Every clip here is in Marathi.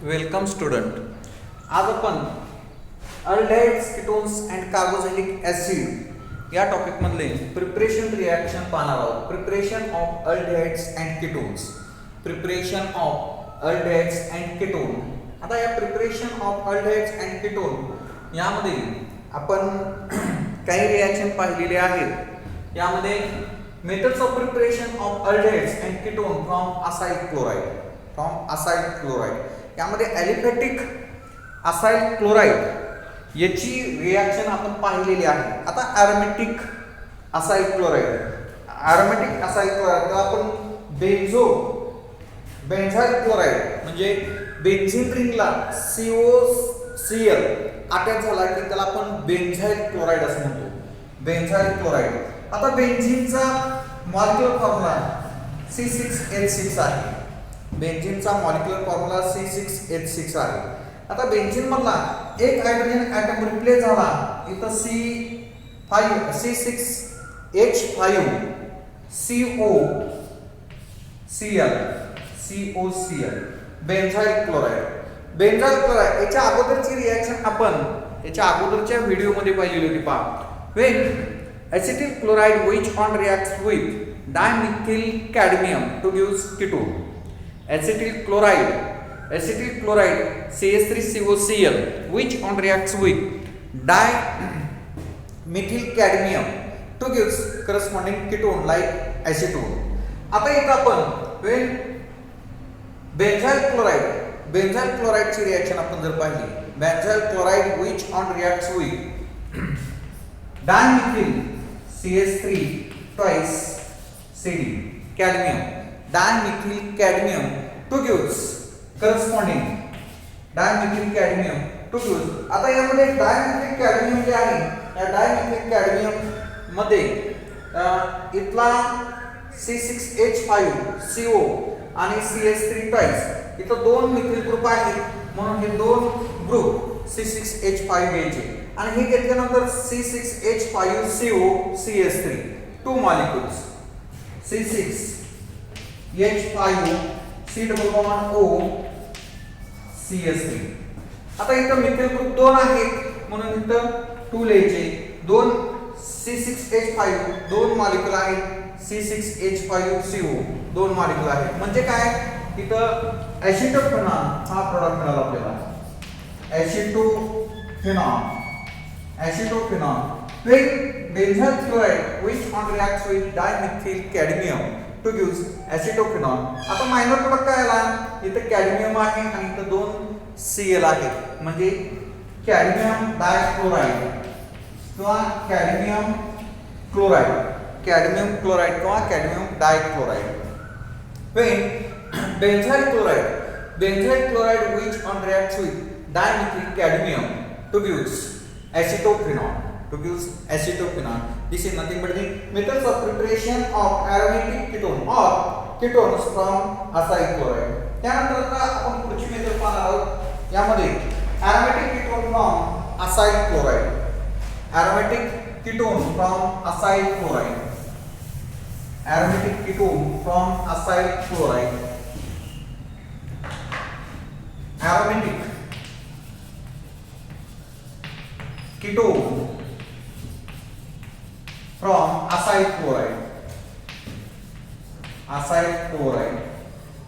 Welcome student. आज आपण aldehydes, ketones and carboxylic acid या टॉपिकमधले प्रिपरेशन रिॲक्शन पाहणार आहोत. Preparation of aldehydes and ketones. Preparation of aldehydes and ketone. आता या preparation of aldehydes and ketone यामध्ये आपण काही रिॲक्शन पाहिलेले आहेत. यामध्ये methods of preparation of aldehydes and ketone from acyl chloride. यामध्ये ॲलिफॅटिक असाइल क्लोराइड याची रिॲक्शन आपण पाहिलेली आहे. आता ॲरोमॅटिक असाइल क्लोराइड तर आपण बेन्झाइल क्लोराइड म्हणजे बेन्झीन रिंगला COCl अटॅच झाला की त्याला आपण बेन्झाइल क्लोराइड असं म्हणतो. बेन्झाइल क्लोराइड. आता बेन्झीनचा मॉलिक्युलर फॉर्म्युला C6H6 आहे. बेन्झीनचा मॉलिक्युलर फॉर्म्युला C6H6 आहे. आता बेन्झीन मधला एक हायड्रोजन ॲटम रिप्लेस झाला. इथं C6H5 COCl बेन्झाइल क्लोराइड. याच्या अगोदरची रिॲक्शन आपण याच्या अगोदरच्या व्हिडिओमध्ये पाहिलेली होती. पहा, when acetyl chloride which on reacts with dimethyl cadmium to give ketone. acetyl chloride CH3COCl which on reacts with dimethyl cadmium to gives corresponding ketone like acetone. आता इथं आपण when बेन्झाइल क्लोराइड ची रिॲक्शन आपण जर पाहिली, बेन्झाइल chloride which on reacts with dimethyl CH3 twice CD cadmium, dimethyl cadmium to gives corresponding dimethyl cadmium to gives. आता यामध्ये dimethyl cadmium जे आहे, या dimethyl cadmium मध्ये इथला C6H5 CO आणि CH3 twice इथं दोन मिथिल ग्रुप आहेत, म्हणून हे दोन ग्रुप C6H5 घ्यायचे आणि हे घेतल्यानंतर C6H5CO CH3 two molecules C6H5 C double bond O CH3. आता इथं मिथिल ग्रुप दोन आहेत म्हणून इथं 2 लिहायचे. दोन C6H5 दोन मॉलिक्युल आहेत, C6H5CO दोन मॉलिक्युल आहेत. म्हणजे काय, इथं ऍसिटोफेनॉल हा प्रोडक्ट मिळाला आपल्याला. ऍसिटोफेनॉल when benzyl chloride which on reacts with dimethyl cadmium to gives acetophenol. आता मायनर प्रोडक्ट काय आला, इथं कॅडमियम आहे आणि इथं दोन Cl आहेत, म्हणजे कॅडमियम डायक्लोराइड किंवा कॅडमियम क्लोराइड किंवा cadmium डायक्लोराइड. when benzyl chloride which on reacts with dimethyl cadmium to gives acetophenol. This is nothing but the methods of preparation of aromatic ketone or ketones from acyl chloride. त्यानंतर आता आपण पुढची मेथड पाहणार आहोत. यामध्ये aromatic ketone from acyl chloride. Aromatic ketone from acyl chloride. Aromatic ketone from acyl chloride. Aromatic ketone from acyl chloride.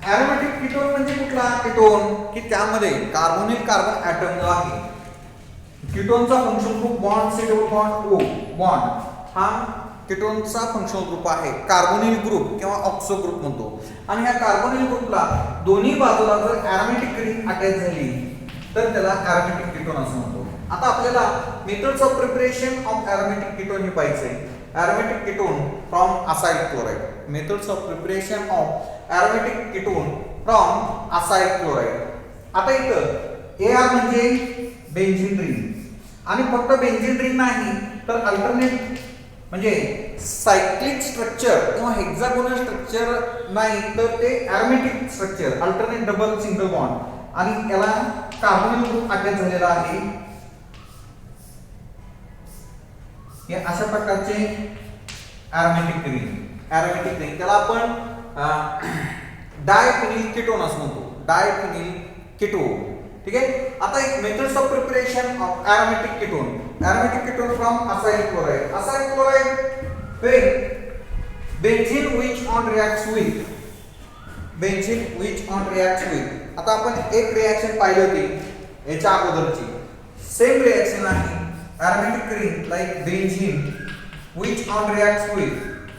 Aromatic ketone म्हणजे कुठला कीटोन की त्यामध्ये कार्बोनिल कार्बन ऍटम जो आहे. कीटोनचा functional group bond C double bond O bond हा कीटोनचा फंक्शनल ग्रुप आहे. कार्बोनिल ग्रुप किंवा ऑक्सो ग्रुप म्हणतो. आणि ह्या कार्बोनिल ग्रुपला दोन्ही बाजूला जर ॲरोमॅटिक रिंग अटॅच झाली तर त्याला ॲरोमॅटिक कीटोन असं म्हणतो. आता आपल्याला methods of preparation of aromatic ketone हे पाहिजे. Aromatic ketone from acyl chloride. Methods of preparation of aromatic ketone from acyl chloride. आता इथं AR म्हणजे बेन्झीन रिंग आणि फक्त बेन्झीन रिंग नाही तर अल्टरनेट म्हणजे सायक्लिक स्ट्रक्चर किंवा हेक्सागोनल स्ट्रक्चर नाही तर ते aromatic structure alternate double single bond आणि याला कार्बोनिल ग्रुप अटॅच झालेला आहे. हे अशा प्रकारचे ॲरोमॅटिक रिंग त्याला आपण डायफिनिल कीटोन असं म्हणतो. डायफिनिल कीटोन. ठीक आहे. आता एक methods of preparation of aromatic ketone. Aromatic ketone from acyl chloride. Acyl chloride when benzene which on reacts with आता आपण एक रिएक्शन पाहिली होती याच्या अगोदरची. सेम रिएक्शन आहे aromatic ring like benzene which on reacts with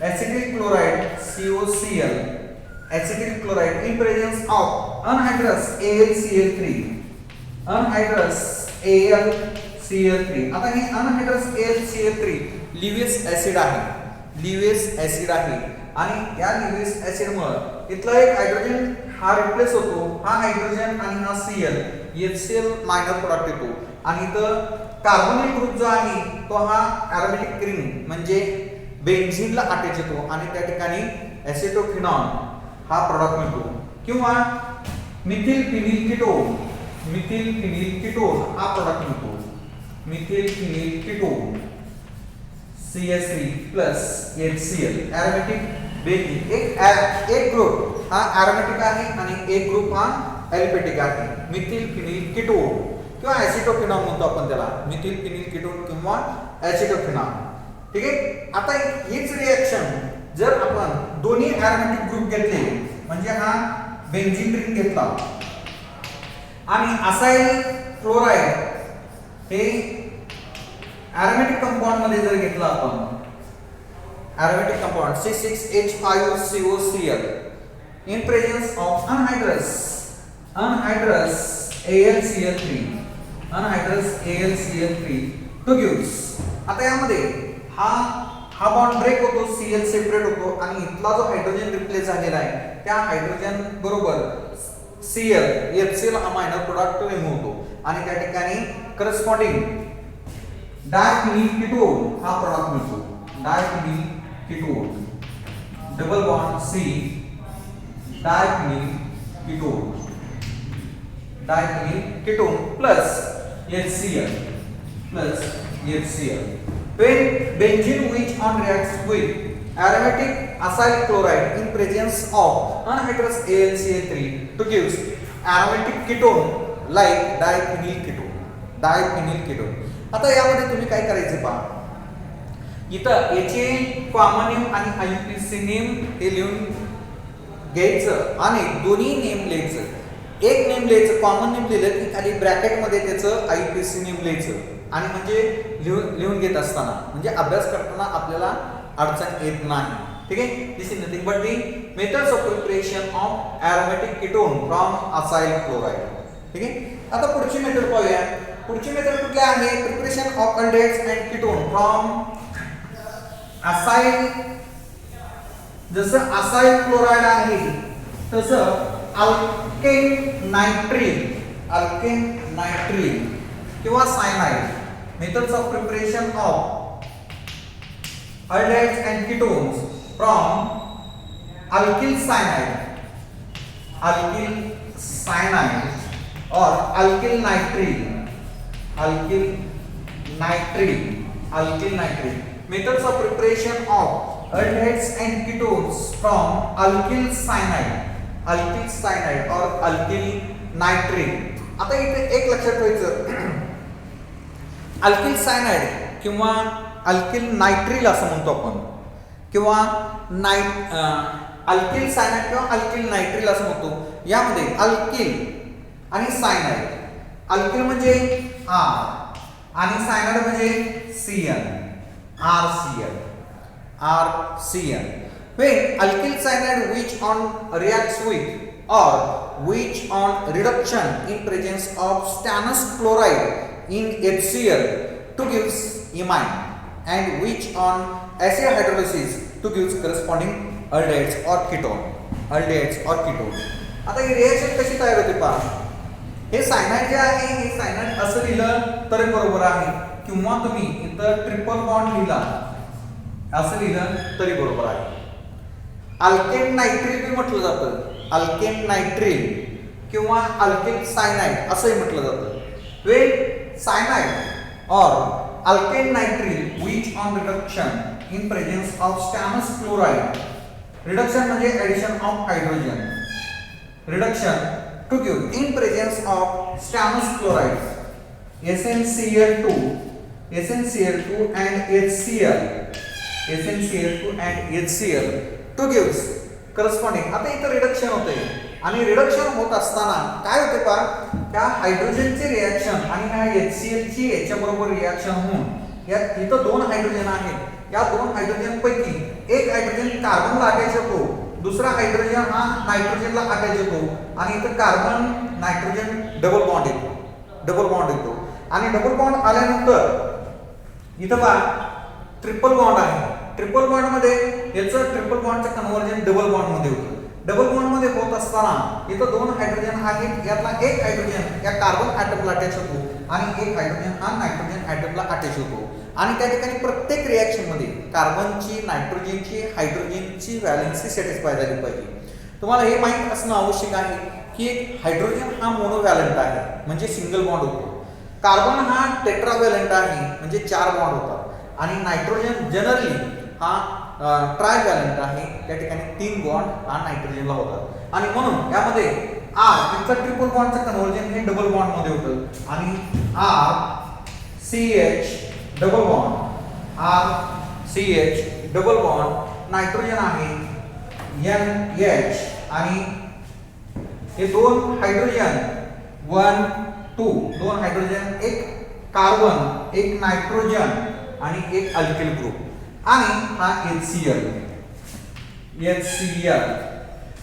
acetyl chloride COCl acetyl chloride in presence of anhydrous AlCl3 आता हे anhydrous AlCl3 लिव्हियस ऍसिड आहे आणि या लिव्हियस ऍसिड मुळे इथला एक हायड्रोजन हा रिप्लेस होतो. हा हायड्रोजन आणि हा Cl HCl मायनर प्रोडक्ट येतो आणि इथं कार्बोनिल ग्रुप जो आहे तो हा एरोमेटिक रिंग म्हणजे बेन्झीनला अटॅच येतो आणि त्या ठिकाणी एसिटोफिनॉल हा प्रोडक्ट मिळतो. किंवा मिथिल फिनिल कीटोन हा प्रोडक्ट मिळतो. Methyl phenyl ketone CH3 plus HCl aromatic benzene. एक ग्रुप हा एरोमेटिक आहे आणि एक ग्रुप हा ॲल्फेटिक आहे. मिथिल फिनिल कीटोन किंवा ॲसिटोफिनॉल म्हणतो आपण त्याला. मिथिल फिनिल कीटोन किंवा ॲसिटोफिनॉल. ठीक आहे. आता हीच रिएक्शन जर आपण दोन्ही एरोमेटिक ग्रुप घेतले म्हणजे हा बेन्झीन रिंग घेतला आणि असाइल क्लोराइड हे एरोमेटिक कंपाऊंड मध्ये जर घेतला आपण aromatic compound C6H5COCl in presence of anhydrous AlCl3 to gives. आता यामध्ये हा बॉन्ड ब्रेक होतो. Cl सेपरेट होतो आणि इथला जो हायड्रोजन रिप्लेस झालेला आहे त्या हायड्रोजन बरोबर Cl HCl हा मायनर प्रोडक्ट रिमूव्ह होतो आणि त्या ठिकाणी करस्पॉन्डिंग डायफिनिल कीटोन हा प्रोडक्ट मिळतो. Diphenyl ketone double bond C diphenyl ketone plus HCl when benzene which on reacts with aromatic acyl chloride in presence of anhydrous AlCl3 to gives aromatic ketone like diphenyl ketone. आता यामध्ये तुम्ही काय करायचे पहा. इथं याचे कॉमन नेम आणि आययुपीएसी नेम हे लिहून घ्यायचं आणि दोन्ही नेम लिहायचं. एक नेम लिहायचं कॉमन नेम लिहिलं की खाली ब्रॅकेट मध्ये त्याचं आययुपीएसी नेम लिहायचं आणि म्हणजे लिहून घेत असताना म्हणजे अभ्यास करताना आपल्याला अडचण येत नाही. ठीक आहे. This is nothing but the methods of preparation of aromatic ketone from acyl chloride. ठीक आहे. आता पुढची मेथड पाहूया. पुढची मेथड कुठली आहे. Preparation of aldehydes and ketone from acyl. जसं असाइल क्लोराइड आहे तसं अल्केन नायट्रिल किंवा cyanide. Methods of preparation of aldehydes and ketones from alkyl cyanide or alkyl nitril. Methods of preparation of aldehydes and ketones from alkyl cyanide or alkyl nitril. आता इथे एक लक्षात ठेवायचं अल्किल सायनाइड किंवा अल्किल नायट्रिल असं म्हणतो आपण किंवा अल्किल सायनाइड किंवा अल्किल नायट्रिल असं म्हणतो. यामध्ये अल्किल आणि सायनाइड. अल्किल म्हणजे R आणि सायनाइड म्हणजे Cl RCl. When alkyl cyanide which on reacts with or which on reduction in presence of stannous chloride in HCl to gives imine and which on acid hydrolysis to gives corresponding aldehydes or ketone. आता ही रिएक्शन कशी तयार होते पहा. हे सायनाइड जे आहे हे सायनाइड असं लिहिलं तरी बरोबर आहे किंवा तुम्ही इथं ट्रिपल बॉन्ड लिहिला असं लिहिलं तरी बरोबर आहे. अल्केन नायट्रिल बी म्हटलं जातं. अल्केन नायट्रिल किंवा अल्किल सायनाइड असंही म्हटलं जातं. when cyanide or alkane nitrile which on reduction in presence of stannous chloride. reduction म्हणजे addition of hydrogen. reduction to give in presence of stannous chlorides SnCl2 and HCl to gives corresponding. आता इथं रिडक्शन होते आणि रिडक्शन होत असताना काय होते पहा, त्या हायड्रोजनचे रिएक्शन आणि ह्या HCl ची याच्या बरोबर रिएक्शन होऊन या इथं दोन हायड्रोजन आहेत. या दोन हायड्रोजन पैकी एक हायड्रोजन कार्बनला अटॅच होतो, दुसरा हायड्रोजन हा नायट्रोजनला अटॅच होतो आणि इथं कार्बन नायट्रोजन डबल बॉन्ड येतो आणि डबल बॉन्ड आल्यानंतर इथं पहा ट्रिपल बॉन्ड आहे. ट्रिपल बॉन्ड मध्ये याचं ट्रिपल बॉन्डचं कन्व्हर्जन डबल बॉन्ड मध्ये होतं. डबल बॉन्ड मध्ये होत असताना इथं दोन हायड्रोजन आहेत, यातला एक हायड्रोजन या कार्बन ॲटमला अटॅच होतो आणि एक हायड्रोजन हा नायट्रोजन ॲटमला अटॅच होतो आणि त्या ठिकाणी प्रत्येक रिएक्शन मध्ये कार्बनची, नायट्रोजनची, हायड्रोजनची व्हॅलेन्सी सॅटिस्फाय झाली पाहिजे. तुम्हाला हे माहित असणं आवश्यक आहे की हायड्रोजन हा मोनोव्हॅलंट आहे म्हणजे सिंगल बॉन्ड होतो, कार्बन हा टेट्राव्हॅलंट आहे म्हणजे 4 बॉन्ड होतात आणि नायट्रोजन जनरली हा ट्रायव्हॅलंट आहे, त्या ठिकाणी 3 बॉन्ड हा नायट्रोजनला होतात आणि म्हणून यामध्ये R इथं ट्रिपल बॉन्डचं कन्व्हर्जन हे डबल बॉन्ड मध्ये होतं आणि R CH double bond nitrogen आहे NH आणि हे दोन हायड्रोजन 1 2 दोन हायड्रोजन, एक कार्बन, एक नायट्रोजन आणि एक अल्किल ग्रुप आणि हा HCl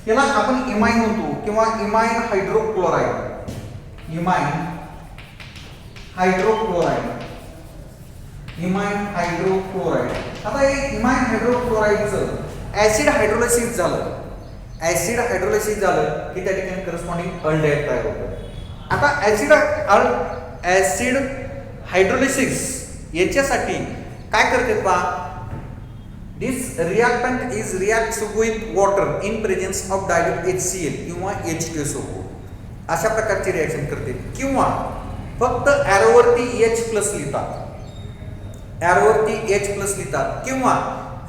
याला आपण इमाइन म्हणतो किंवा इमाइन हायड्रोक्लोराइड. आता हे इमाइन हायड्रोक्लोराइडचं ऍसिड हायड्रोलायसिस झालं की त्या ठिकाणी करस्पॉन्डिंग अल्डेहाइड तयार होतं. आता ऍसिड हायड्रोलायसिस याच्यासाठी काय करतात पहा, this reactant is reacts with water in presence of dilute HCl किंवा H2SO4 अशा प्रकारची रिएक्शन करते किंवा फक्त ॲरोवरती H प्लस लिहितात किंवा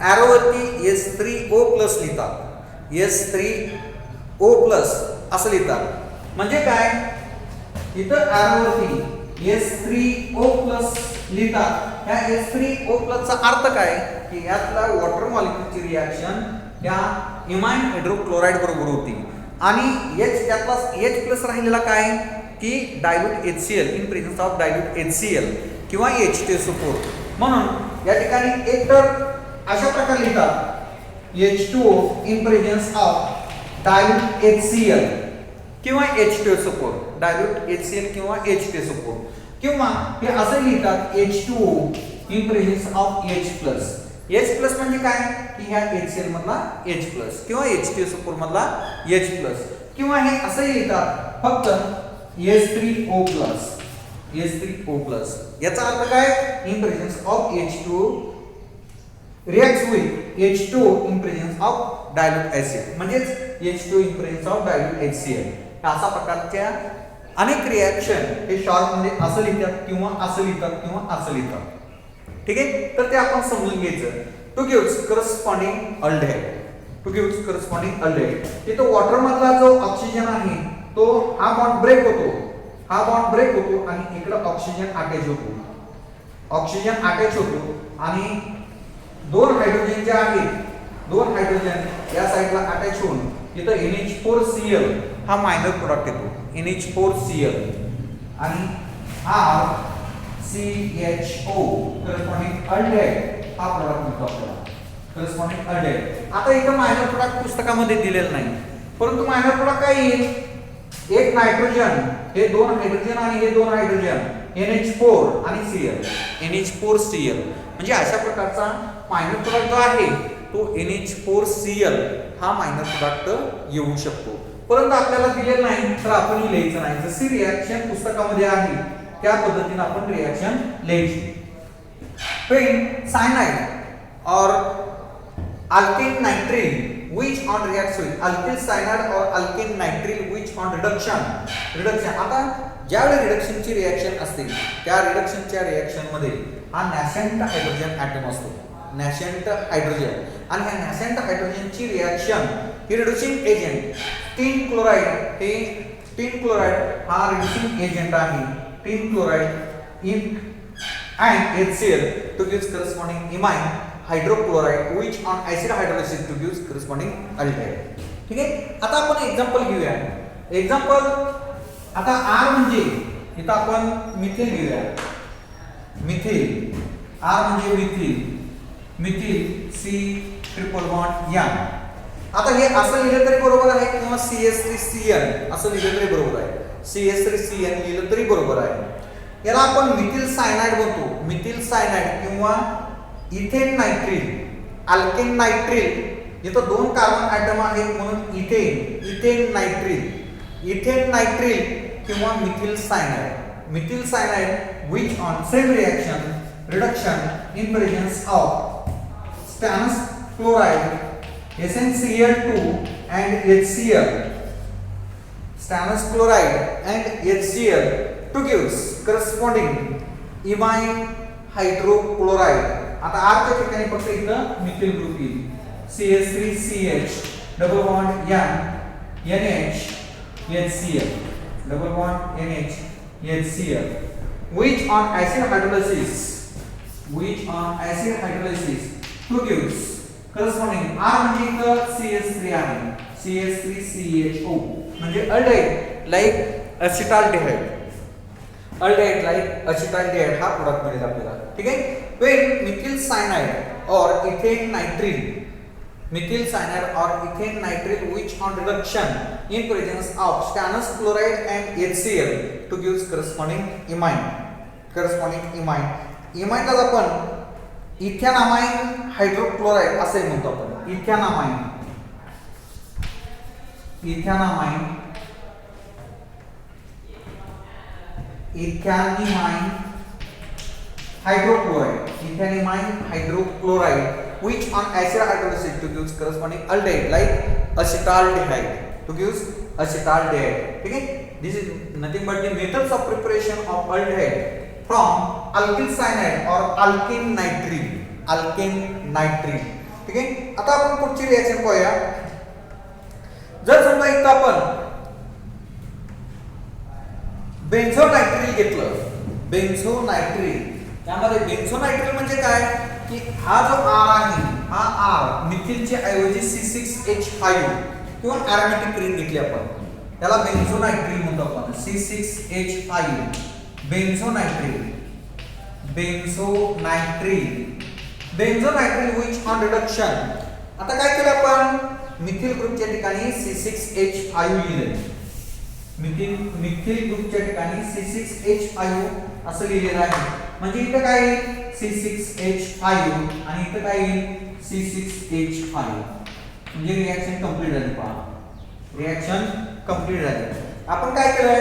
ॲरोवरती S3O प्लस लिहितात असं लिहितात. म्हणजे काय, इथं ॲरोवरती S3O प्लस लिहितात. ह्या S3O प्लसचा अर्थ काय की यातला वॉटर मॉलिक्यूलची रिएक्शन या इमाइन हायड्रोक्लोराइड बरोबर होती आणि त्यातला H प्लस राहिलेला काय की dilute HCl in presence of dilute HCl किंवा H2SO4. म्हणून या ठिकाणी एक तर अशा प्रकारे लिहितात H2O in presence of dilute HCl किंवा H2SO4 किंवा हे असं लिहितात H2O in presence of H म्हणजे काय की ह्या HCl मधला H किंवा H2SO4 मधला H किंवा हे असं लिहितात फक्त S3O याचा अर्थ काय, in presence of H2O reacts with H2O in presence of dilute acid म्हणजेच H2O in presence of dilute HCl. अशा प्रकारच्या अनेक रिएक्शन हे शॉर्ट मध्ये असं लिहितात किंवा असं लिहितात. ठीक आहे, तर ते आपण समजून घ्यायचं. Two gives corresponding aldehyde. तिथं वॉटर मधला जो ऑक्सिजन आहे तो हा बॉन्ड ब्रेक होतो आणि इकडे ऑक्सिजन अटॅच होतो आणि दोन हायड्रोजन जे आहेत या साइडला अटॅच होऊन इथं NH4Cl हा मायनर प्रोडक्ट येतो NH4Cl आणि RCHO करस्पॉन्डिंग अल्डेहाइड हा प्रोडक्ट मिळतो आपल्याला करस्पॉन्डिंग अल्डेहाइड. आता इथं मायनर प्रोडक्ट पुस्तकामध्ये दिलेलं नाही, परंतु मायनर प्रोडक्ट काय येईल, एक नायट्रोजन, हे दोन हायड्रोजन आणि हे दोन हायड्रोजन NH4 आणि Cl NH4Cl म्हणजे अशा प्रकारचा मायनर प्रोडक्ट जो आहे तो NH4Cl हा मायनर प्रोडक्ट येऊ शकतो. परंतु आपल्याला दिलेलं नाही तर आपण लिहायचं नाही. जशी रिएक्शन पुस्तकामध्ये आहे त्या पद्धतीने आपण रिएक्शन लिहायची. When cyanide or alkane nitrile which on reacts with alkyl cyanide or alkane nitrile which on reduction. आता ज्यावेळी रिडक्शनची रिएक्शन असते त्या रिडक्शनच्या रिएक्शन मध्ये हा नॅसेंट हायड्रोजन ॲटम असतो आणि ह्या नॅसेंट हायड्रोजनची रिएक्शन ही रिड्युसिंग एजंट 3 क्लोराइड हे टिन क्लोराइड हा रिड्युसिंग एजंट आहे. Tin chloride in and HCl to give corresponding imine hydrochloride which on acid hydrolysis to give corresponding aldehyde. ठीक आहे. आता आपण एक्झाम्पल घेऊया. एक्झाम्पल आता R म्हणजे इथं आपण मिथिल घेऊया. मिथिल R म्हणजे methyl C triple bond N. आता हे असं लिहिलं तरी बरोबर आहे किंवा CH3CN असं लिहिलं तरी बरोबर आहे. CH3CN लिहिलं तरी बरोबर आहे. याला आपण मिथिल सायनाइड म्हणतो. मिथिल सायनाइड किंवा इथेन नायट्रिल, अल्केन नायट्रिल. इथं दोन कार्बन ॲटम आहेत म्हणून इथेन नायट्रिल किंवा methyl cyanide which on same reduction in presence of stannous chloride SnCl2 and HCl, stannous chloride and HCl to gives corresponding imine hydrochloride. आता R च्या ठिकाणी फक्त इथं मिथिल ग्रुप येईल. CH3CH double bond NH HCl double bond NH HCl which on acid hydrolysis to gives corresponding R म्हणजे इथं CH3 आहे. CH3CHO म्हणजे aldehyde like acetaldehyde. Aldehyde like acetaldehyde हा प्रोडक्ट मिळेल आपल्याला. ठीक आहे. when methyl cyanide or ethane nitril which on reduction in presence of stannous chloride and HCl to gives corresponding imine. imine ला आपण इथेनामाइन हायड्रोक्लोराइड असे म्हणतो आपण. Ethanamine hydrochloride which on acid hydrolysis to gives corresponding aldehyde like acetaldehyde to gives acetaldehyde. ठीक है. This is nothing but the methods of preparation of aldehyde from alkyl cyanide or alkene nitril. ठीक है. आता आपण पुढची रिएक्शन पाहूया. जर समजा इथं आपण बेन्झोनायट्रिल घेतलं. त्यामध्ये बेन्झोनायट्रिल म्हणजे काय की हा जो R आहे हा R मिथिलच्या ऐवजी C6H5 किंवा एरोमॅटिक रिंग घेतली आपण त्याला बेन्झोनायट्रिल म्हणतो आपण. C6H5 बेन्झोनायट्रिल which on reduction. आता काय केलं आपण मिथिल ग्रुपच्या ठिकाणी C6H5 लिहिलं. मिथिल ग्रुपच्या ठिकाणी C6H5 असं लिहिलेलं आहे. म्हणजे इथं काय येईल C6H5 आणि इथं काय येईल C6H5. म्हणजे रिएक्शन कंप्लीट झाली. पहा रिएक्शन कंप्लीट झाली. आपण काय केलंय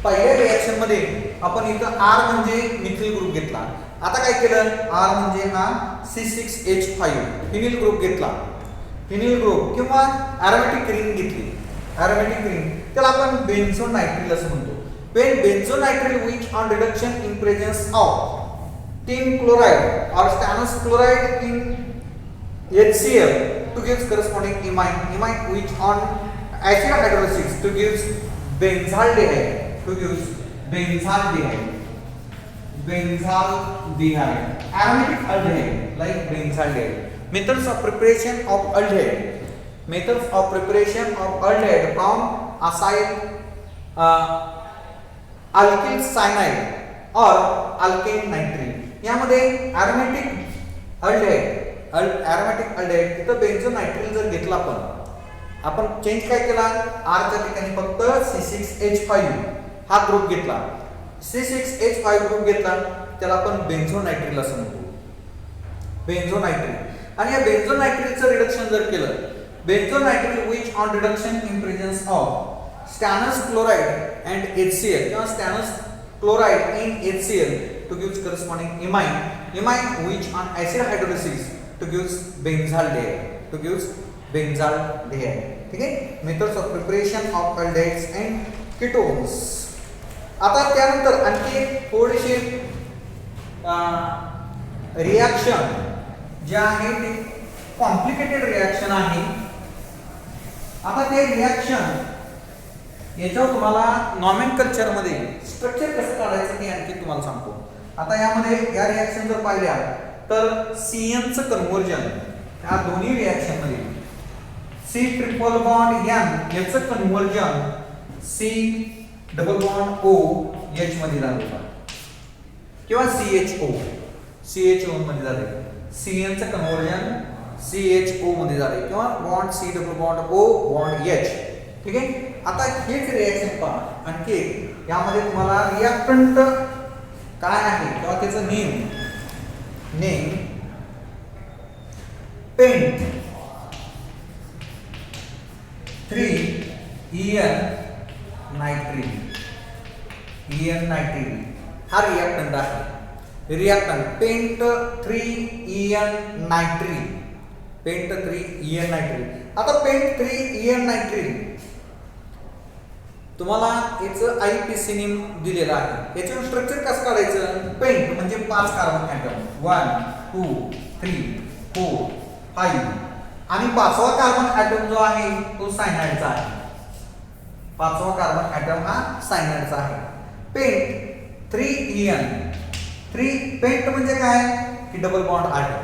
पहिल्या रिएक्शन मध्ये आपण इथं R म्हणजे मिथिल ग्रुप घेतला. आता काय केलं R म्हणजे हा C6H5 फिनिल ग्रुप घेतला. फिनिल ग्रुप किंवा एरोमॅटिक रिंग घेतली. एरोमॅटिक रिंग त्याला आपण बेन्झोनायट्रिल असं म्हणतो. when benzonatril which on reduction in presence of tin chloride or stannous chloride in HCl to gives corresponding imine which on acid hydrolysis to gives benzaldehyde aromatic aldehyde like benzaldehyde. Methods of preparation of aldehyde from acyl alkyl cyanide or alkane nitril. यामध्ये aromatic aldehyde इथं बेन्झोनायट्रिल जर घेतला आपण चेंज काय केला R च्या ठिकाणी फक्त C6H5 हा ग्रुप घेतला. C6H5 ग्रुप घेतला त्याला आपण बेन्झोनायट्रिल असं म्हणतो. बेन्झोनायट्रिल आणि या बेन्झोनायट्रिलचं रिडक्शन जर केलं बेन्झोनायट्रिल which on reduction in presence of stannous chloride and HCl किंवा stannous chloride in HCl to gives corresponding imine which on acid hydrolysis to gives benzaldehyde. ठीक है. methods of preparation of aldehydes and ketones. आता त्यानंतर आणखी थोडीशी रिएक्शन जे आहे ते कॉम्प्लिकेटेड रिएक्शन आहे. आता ते रिएक्शन याच्यावर तुम्हाला नॉमेनकल्चर मध्ये स्ट्रक्चर कसं काढायचं ते आणखी तुम्हाला सांगतो. आता यामध्ये या रिएक्शन जर पाहिल्या तर CN चं कन्व्हर्जन या दोन्ही रिएक्शन मध्ये C ट्रिपल बॉन्ड N याचं conversion C double bond O H मध्ये झालं होतं किंवा CHO मध्ये झाले. CN चं कन्व्हर्जन CHO मध्ये झाले किंवा bond C double bond O bond H. ठीक आहे. आता हेच रिएक्शन पहा आणखी एक यामध्ये तुम्हाला रिएक्टंट काय आहे किंवा त्याचं नेम पेंट 3 EN नायट्रिल हा रिएक्टंट आहे. रिएक्टंट पेंट 3 नायट्रिल आता पेंट 3 नायट्रिल तुम्हाला याचं IPC नेम दिलेलं आहे. याचं स्ट्रक्चर कसं काढायचं. पेंट म्हणजे 5 कार्बन ॲटम 1 2 3 4 5 आणि 5वा कार्बन ॲटम जो आहे तो सायनाइडचा आहे. 5वा कार्बन ॲटम हा सायनाइडचा आहे. पेंट 3 पेंट म्हणजे काय की डबल बॉन्ड ॲटम.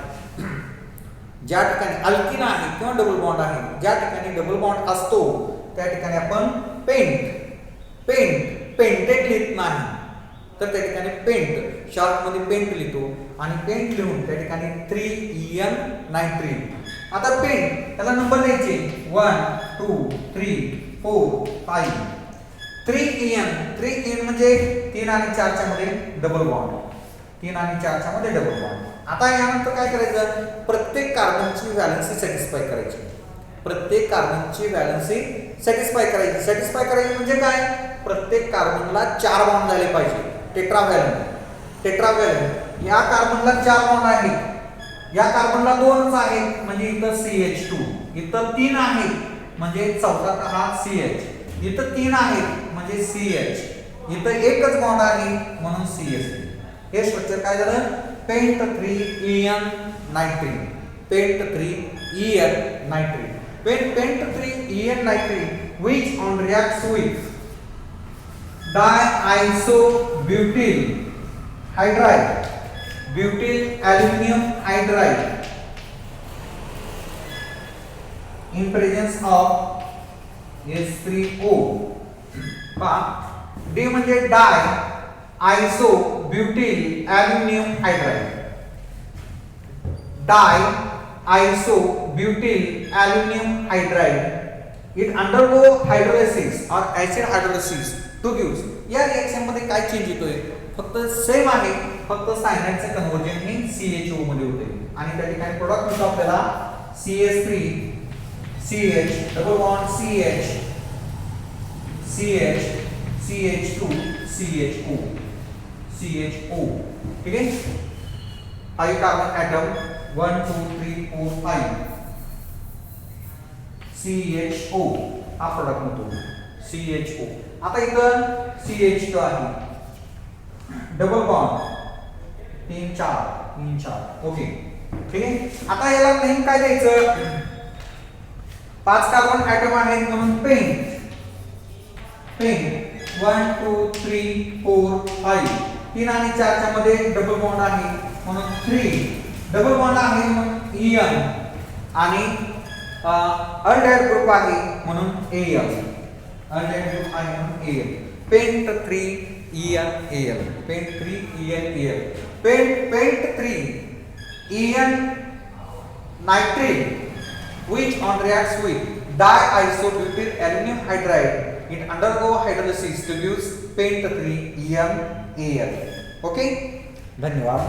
ज्या ठिकाणी अल्किन आहे किंवा डबल बॉन्ड आहे ज्या ठिकाणी डबल बॉन्ड असतो त्या ठिकाणी आपण पेंटेट लिहित नाही तर त्या ठिकाणी पेंट शॉर्ट मध्ये पेंट लिहितो आणि पेंट लिहून त्या ठिकाणी 3 नायट्रिल. आता पेंट त्याला नंबर द्यायचे 1 2 3 4 5 3 म्हणजे 3 आणि 4 च्या मध्ये डबल बॉन्ड 3 आणि 4 च्या मध्ये डबल बॉन्ड. आता यानंतर काय करायचं प्रत्येक कार्बनची व्हॅलेन्सी सॅटिस्फाय करायची. प्रत्येक कार्बनची व्हॅलेन्सी सॅटिस्फाय करायची म्हणजे काय प्रत्येक कार्बनला 4 बॉन्ड झाले पाहिजे. टेट्राव्हॅलेंट या कार्बनला 4 बॉन्ड आहेत या कार्बनला 2च आहेत म्हणजे इथं CH2 इथं 3 आहेत म्हणजे चौथा हा CH इथं 3 आहेत म्हणजे CH इथं एकच बॉन्ड आहे म्हणून CH. हे स्ट्रक्चर काय झालं pent 3 nitrile pent 3 nitrile. When pent 3 nitril which on reacts with diisobutyl hydride butyl aluminum hydride in presence of H3O. D म्हणजे diisobutyl aluminum hydride diisobutyl aluminum hydride it undergo hydrolysis or acid hydrolysis to gives. या रिएक्शन मध्ये काय चेंज येतोय फक्त सेम आहे फक्त सायनाइडचे कन्व्हर्जन हे CHO मध्ये होते आणि त्या ठिकाणी प्रोडक्ट मिळतो आपल्याला CH3 CH double bond CH2 CHO. ठीक आहे. 5 कार्बन ॲटम 1 2 3 4 5 CHO हा प्रोडक्ट मिळतो CHO. आता इथं CH2 आहे डबल बॉन्ड 3 4 ओके. ठीक आहे. आता याला नेम काय द्यायचं 5 कार्बन ॲटम आहेत म्हणून पेंट 1 2 3 4 5 3 आणि 4 च्या मध्ये डबल बॉन्ड आहे म्हणून 3 डबल बॉन्ड आहे म्हणून EN आणि अल्डेहाइड ग्रुप आहे म्हणून AL अल्डेहाइड ग्रुप आहे म्हणून AL. Pent 3 pent 3 nitrile which on reacts with diisobutyl aluminum hydride it undergo hydrolysis to give paint 3 EnAl. Okay. धन्यवाद.